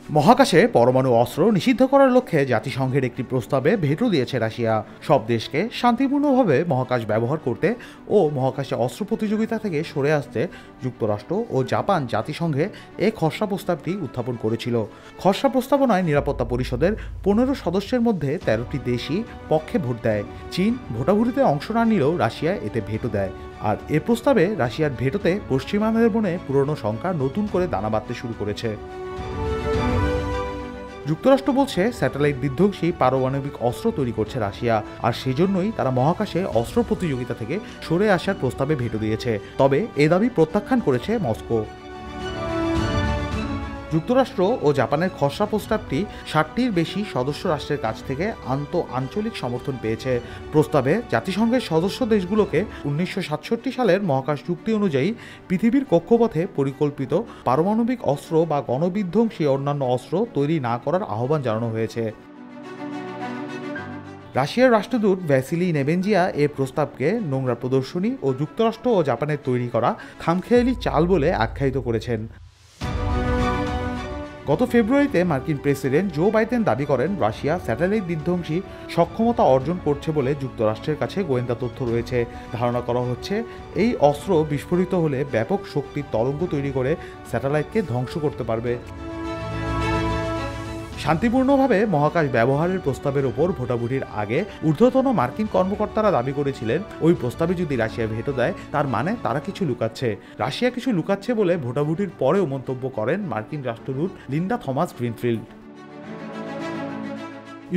মহাকাশে পরমাণু অস্ত্র নিষিদ্ধ করার লক্ষ্যে জাতিসংঘের একটি প্রস্তাবে ভেটো দিয়েছে রাশিয়া। সব দেশকে শান্তিপূর্ণভাবে মহাকাশ ব্যবহার করতে ও মহাকাশে অস্ত্র প্রতিযোগিতা থেকে সরে আসতে যুক্তরাষ্ট্র ও জাপান জাতিসংঘে এই খসড়া প্রস্তাবটি উত্থাপন করেছিল। খসড়া প্রস্তাবনায় নিরাপত্তা পরিষদের ১৫ সদস্যের মধ্যে ১৩টি দেশই পক্ষে ভোট দেয়। চীন ভোটাভুটিতে অংশ না নিলেও রাশিয়া এতে ভেটো দেয়। আর এ প্রস্তাবে রাশিয়ার ভেটোতে পশ্চিমাদের মনে পুরনো শঙ্কা নতুন করে দানা বাঁধতে শুরু করেছে। যুক্তরাষ্ট্র বলছে স্যাটেলাইট বিধ্বংসী পারমাণবিক অস্ত্র তৈরি করছে রাশিয়া, আর সেজন্যই তারা মহাকাশে অস্ত্র প্রতিযোগিতা থেকে সরে আসার প্রস্তাবে ভেটো দিয়েছে। তবে এ দাবি প্রত্যাখ্যান করেছে মস্কো। যুক্তরাষ্ট্র ও জাপানের খসড়া প্রস্তাবটি ৬০টির বেশি সদস্য রাষ্ট্রের কাছ থেকে আঞ্চলিক সমর্থন পেয়েছে। প্রস্তাবে জাতিসংঘের সদস্য দেশগুলোকে ১৯৬৭ সালের মহাকাশ চুক্তি অনুযায়ী পৃথিবীর কক্ষপথে পরিকল্পিত পারমাণবিক অস্ত্র বা গণবিধ্বংসী অন্যান্য অস্ত্র তৈরি না করার আহ্বান জানানো হয়েছে। রাশিয়ার রাষ্ট্রদূত ভ্যাসিলি নেবেনজিয়া এ প্রস্তাবকে নোংরা প্রদর্শনী ও যুক্তরাষ্ট্র ও জাপানের তৈরি করা খামখেয়ালি চাল বলে আখ্যায়িত করেছেন। গত ফেব্রুয়ারিতে মার্কিন প্রেসিডেন্ট জো বাইডেন দাবি করেন রাশিয়া স্যাটেলাইট বিধ্বংসী সক্ষমতা অর্জন করছে বলে যুক্তরাষ্ট্রের কাছে গোয়েন্দা তথ্য রয়েছে। ধারণা করা হচ্ছে এই অস্ত্র বিস্ফোরিত হলে ব্যাপক শক্তির তরঙ্গ তৈরি করে স্যাটেলাইটকে ধ্বংস করতে পারবে। শান্তিপূর্ণভাবে মহাকাশ ব্যবহারের প্রস্তাবের ওপর ভোটাভুটির আগে ঊর্ধ্বতন মার্কিন কর্মকর্তারা দাবি করেছিলেন ওই প্রস্তাবে যদি রাশিয়া ভেটো দেয় তার মানে তারা কিছু লুকাচ্ছে। রাশিয়া কিছু লুকাচ্ছে বলে ভোটাভুটির পরেও মন্তব্য করেন মার্কিন রাষ্ট্রদূত লিন্ডা থমাস গ্রিনফিল্ড।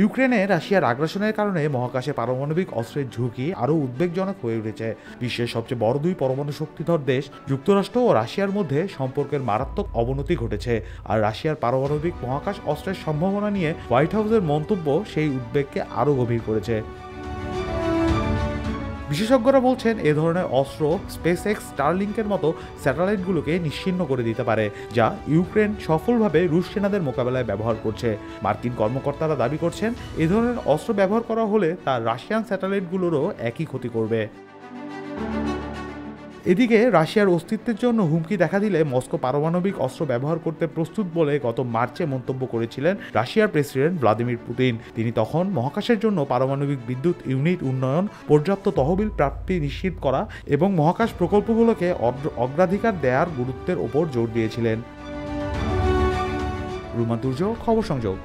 ইউক্রেনে রাশিয়ার আগ্রাসনের কারণে মহাকাশে পারমাণবিক অস্ত্রের ঝুঁকি আরও উদ্বেগজনক হয়ে উঠেছে। বিশ্বের সবচেয়ে বড় দুই পরমাণু শক্তিধর দেশ যুক্তরাষ্ট্র ও রাশিয়ার মধ্যে সম্পর্কের মারাত্মক অবনতি ঘটেছে। আর রাশিয়ার পারমাণবিক মহাকাশ অস্ত্রের সম্ভাবনা নিয়ে হোয়াইট হাউসের মন্তব্য সেই উদ্বেগকে আরও গভীর করেছে। বিশেষজ্ঞরা বলছেন এ ধরনের অস্ত্র স্পেস এক্স স্টারলিংকের মতো স্যাটেলাইটগুলোকে নিশ্চিহ্ন করে দিতে পারে, যা ইউক্রেন সফলভাবে রুশ সেনাদের মোকাবেলায় ব্যবহার করছে। মার্কিন কর্মকর্তারা দাবি করছেন এ ধরনের অস্ত্র ব্যবহার করা হলে তা রাশিয়ান স্যাটেলাইটগুলোরও একই ক্ষতি করবে। এদিকে রাশিয়ার অস্তিত্বের জন্য হুমকি দেখা দিলে মস্কো পারমাণবিক অস্ত্র ব্যবহার করতে প্রস্তুত বলে গত মার্চে মন্তব্য করেছিলেন রাশিয়ার প্রেসিডেন্ট ভ্লাদিমির পুতিন। তিনি তখন মহাকাশের জন্য পারমাণবিক বিদ্যুৎ ইউনিট উন্নয়ন, পর্যাপ্ত তহবিল প্রাপ্তি নিশ্চিত করা এবং মহাকাশ প্রকল্পগুলোকে অগ্রাধিকার দেওয়ার গুরুত্বের ওপর জোর দিয়েছিলেন। রুমা দুর্য, খবর সংযোগ।